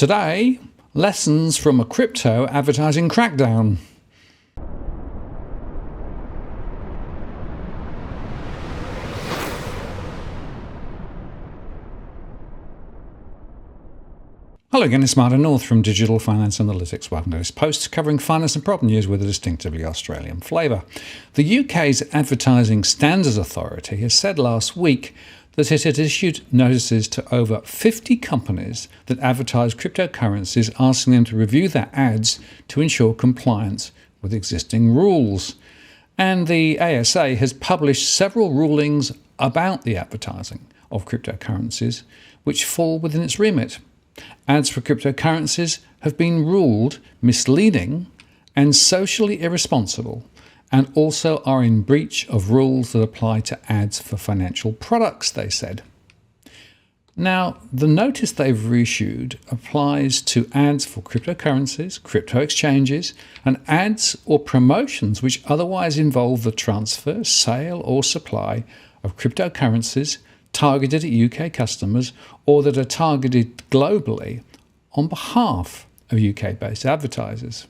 Today, lessons from a crypto advertising crackdown. Hello again, it's Martin North from Digital Finance Analytics. Welcome to this post covering finance and prop news with a distinctively Australian flavour. The UK's Advertising Standards Authority has said last week that it had issued notices to over 50 companies that advertise cryptocurrencies, asking them to review their ads to ensure compliance with existing rules. And the ASA has published several rulings about the advertising of cryptocurrencies which fall within its remit. Ads for cryptocurrencies have been ruled misleading and socially irresponsible, and also are in breach of rules that apply to ads for financial products, they said. Now, the notice they've reissued applies to ads for cryptocurrencies, crypto exchanges, and ads or promotions which otherwise involve the transfer, sale, or supply of cryptocurrencies targeted at UK customers or that are targeted globally on behalf of UK-based advertisers.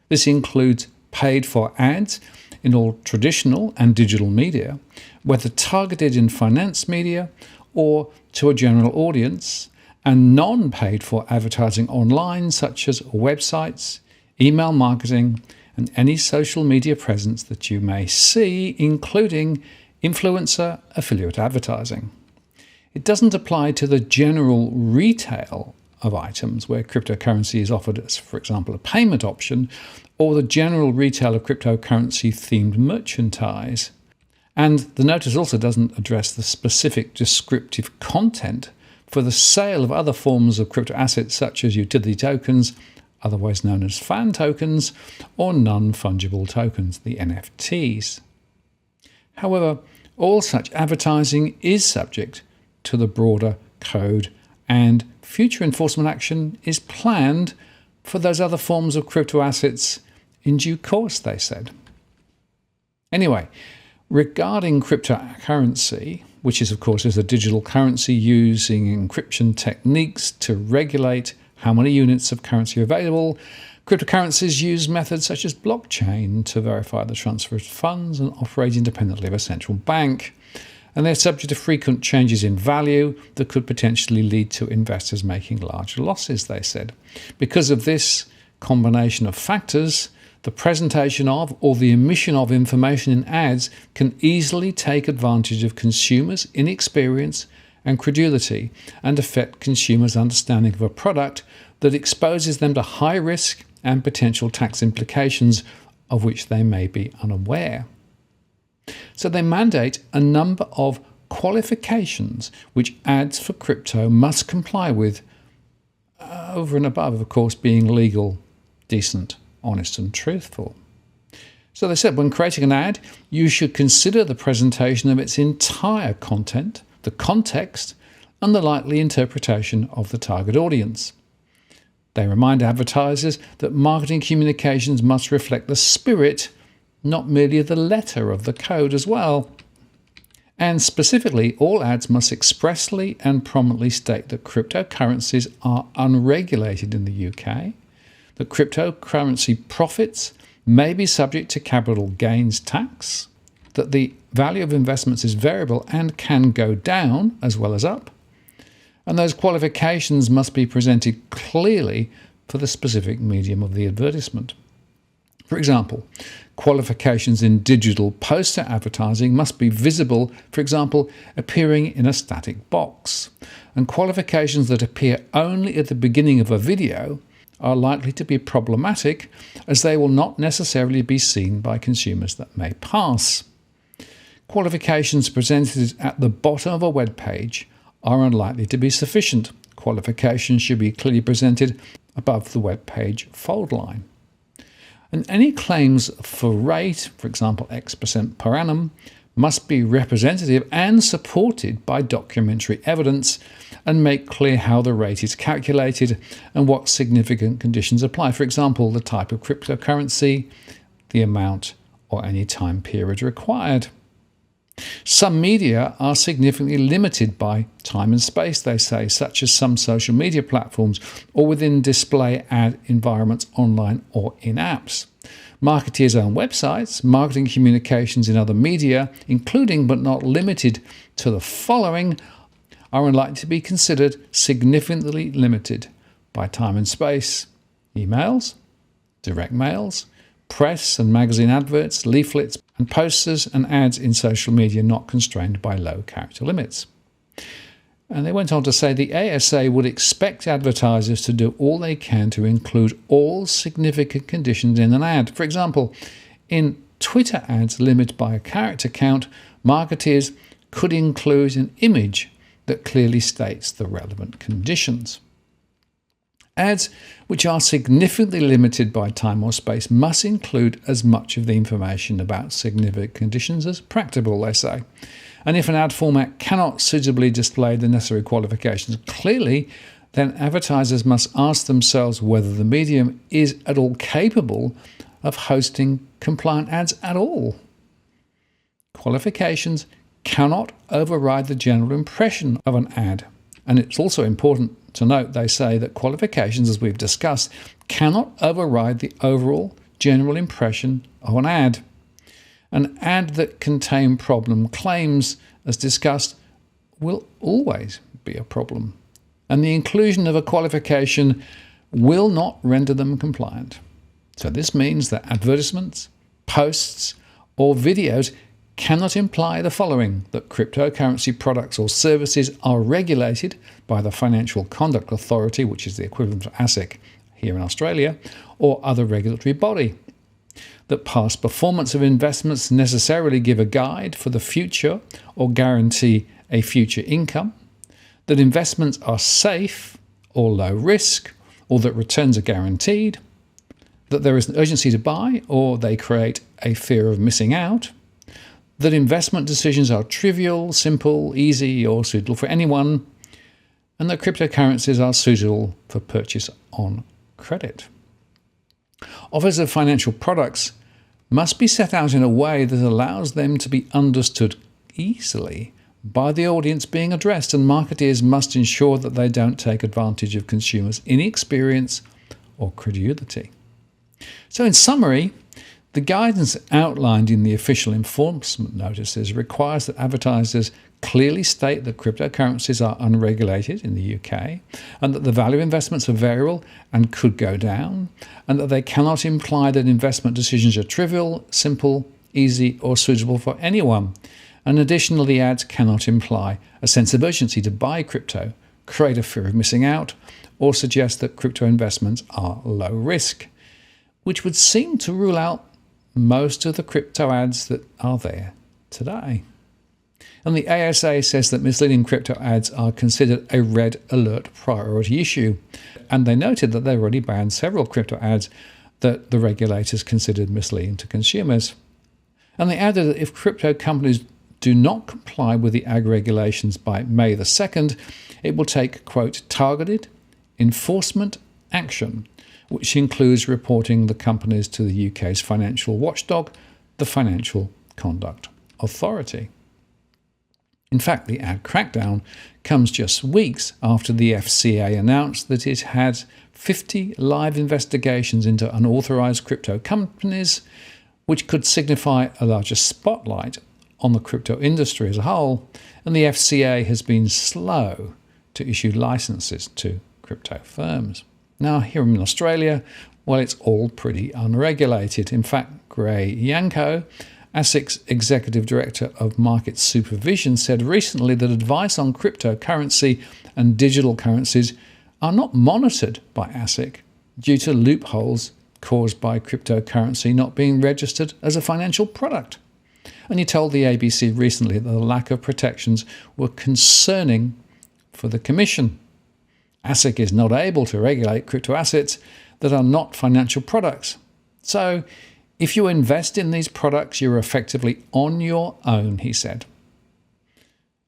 This includes paid-for ads in all traditional and digital media, whether targeted in finance media or to a general audience, and non-paid-for advertising online such as websites, email marketing, and any social media presence that you may see, including influencer affiliate advertising. It doesn't apply to the general retail of items where cryptocurrency is offered as, for example, a payment option, or the general retail of cryptocurrency-themed merchandise. And the notice also doesn't address the specific descriptive content for the sale of other forms of crypto assets such as utility tokens, otherwise known as FAN tokens, or non-fungible tokens, the NFTs. However, all such advertising is subject to the broader code, and future enforcement action is planned for those other forms of crypto assets in due course, they said. Anyway, regarding cryptocurrency, which is of course a digital currency using encryption techniques to regulate how many units of currency are available, cryptocurrencies use methods such as blockchain to verify the transfer of funds and operate independently of a central bank. And they're subject to frequent changes in value that could potentially lead to investors making large losses, they said. Because of this combination of factors, the presentation of or the omission of information in ads can easily take advantage of consumers' inexperience and credulity and affect consumers' understanding of a product that exposes them to high risk and potential tax implications of which they may be unaware. So they mandate a number of qualifications which ads for crypto must comply with, over and above, of course, being legal, decent, honest and truthful. So they said when creating an ad, you should consider the presentation of its entire content, the context, and the likely interpretation of the target audience. They remind advertisers that marketing communications must reflect the spirit, not merely the letter of the code as well. And specifically, all ads must expressly and prominently state that cryptocurrencies are unregulated in the UK, that cryptocurrency profits may be subject to capital gains tax, that the value of investments is variable and can go down as well as up, and those qualifications must be presented clearly for the specific medium of the advertisement. For example, qualifications in digital poster advertising must be visible, for example, appearing in a static box. And qualifications that appear only at the beginning of a video are likely to be problematic, as they will not necessarily be seen by consumers that may pass. Qualifications presented at the bottom of a web page are unlikely to be sufficient. Qualifications should be clearly presented above the web page fold line. And any claims for rate, for example X% per annum, must be representative and supported by documentary evidence and make clear how the rate is calculated and what significant conditions apply. For example, the type of cryptocurrency, the amount or any time period required. Some media are significantly limited by time and space, they say, such as some social media platforms or within display ad environments online or in apps. Marketeers' own websites, marketing communications in other media, including but not limited to the following, are unlikely to be considered significantly limited by time and space: emails, direct mails, press and magazine adverts, leaflets, and posters and ads in social media not constrained by low character limits. And they went on to say the ASA would expect advertisers to do all they can to include all significant conditions in an ad. For example, in Twitter ads limited by a character count, marketeers could include an image that clearly states the relevant conditions. Ads which are significantly limited by time or space must include as much of the information about significant conditions as practicable, they say. And if an ad format cannot suitably display the necessary qualifications clearly, then advertisers must ask themselves whether the medium is at all capable of hosting compliant ads at all. Qualifications cannot override the general impression of an ad. And it's also important to note, they say, that qualifications, as we've discussed, cannot override the overall general impression of an ad. An ad that contains problem claims, as discussed, will always be a problem. And the inclusion of a qualification will not render them compliant. So this means that advertisements, posts, or videos cannot imply the following: that cryptocurrency products or services are regulated by the Financial Conduct Authority, which is the equivalent of ASIC here in Australia, or other regulatory body; that past performance of investments necessarily give a guide for the future or guarantee a future income; that investments are safe or low risk, or that returns are guaranteed; that there is an urgency to buy or they create a fear of missing out; that investment decisions are trivial, simple, easy, or suitable for anyone; and that cryptocurrencies are suitable for purchase on credit. Offers of financial products must be set out in a way that allows them to be understood easily by the audience being addressed, and marketeers must ensure that they don't take advantage of consumers' inexperience or credulity. So in summary, the guidance outlined in the official enforcement notices requires that advertisers clearly state that cryptocurrencies are unregulated in the UK, and that the value of investments are variable and could go down, and that they cannot imply that investment decisions are trivial, simple, easy, or suitable for anyone. And additionally, ads cannot imply a sense of urgency to buy crypto, create a fear of missing out, or suggest that crypto investments are low risk, which would seem to rule out most of the crypto ads that are there today. And the ASA says that misleading crypto ads are considered a red alert priority issue. And they noted that they already banned several crypto ads that the regulators considered misleading to consumers. And they added that if crypto companies do not comply with the ag regulations by May the 2nd, it will take, quote, targeted enforcement action, which includes reporting the companies to the UK's financial watchdog, the Financial Conduct Authority. In fact, the ad crackdown comes just weeks after the FCA announced that it had 50 live investigations into unauthorised crypto companies, which could signify a larger spotlight on the crypto industry as a whole, and the FCA has been slow to issue licenses to crypto firms. Now, here in Australia, well, it's all pretty unregulated. In fact, Gray Yanko, ASIC's Executive Director of Market Supervision, said recently that advice on cryptocurrency and digital currencies are not monitored by ASIC due to loopholes caused by cryptocurrency not being registered as a financial product. And he told the ABC recently that the lack of protections were concerning for the Commission. ASIC is not able to regulate crypto assets that are not financial products. So, if you invest in these products, you're effectively on your own, he said.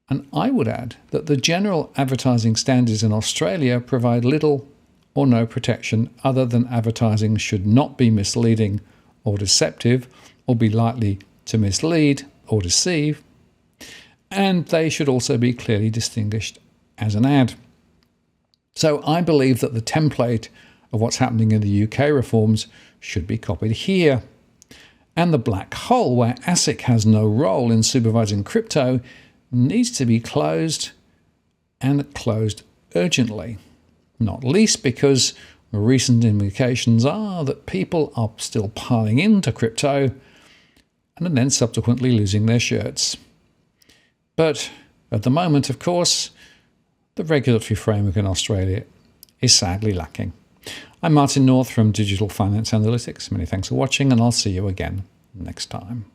And I would add that the general advertising standards in Australia provide little or no protection other than advertising should not be misleading or deceptive, or be likely to mislead or deceive, and they should also be clearly distinguished as an ad. So I believe that the template of what's happening in the UK reforms should be copied here. And the black hole, where ASIC has no role in supervising crypto, needs to be closed, and closed urgently. Not least because recent indications are that people are still piling into crypto and then subsequently losing their shirts. But at the moment, of course, the regulatory framework in Australia is sadly lacking. I'm Martin North from Digital Finance Analytics. Many thanks for watching, and I'll see you again next time.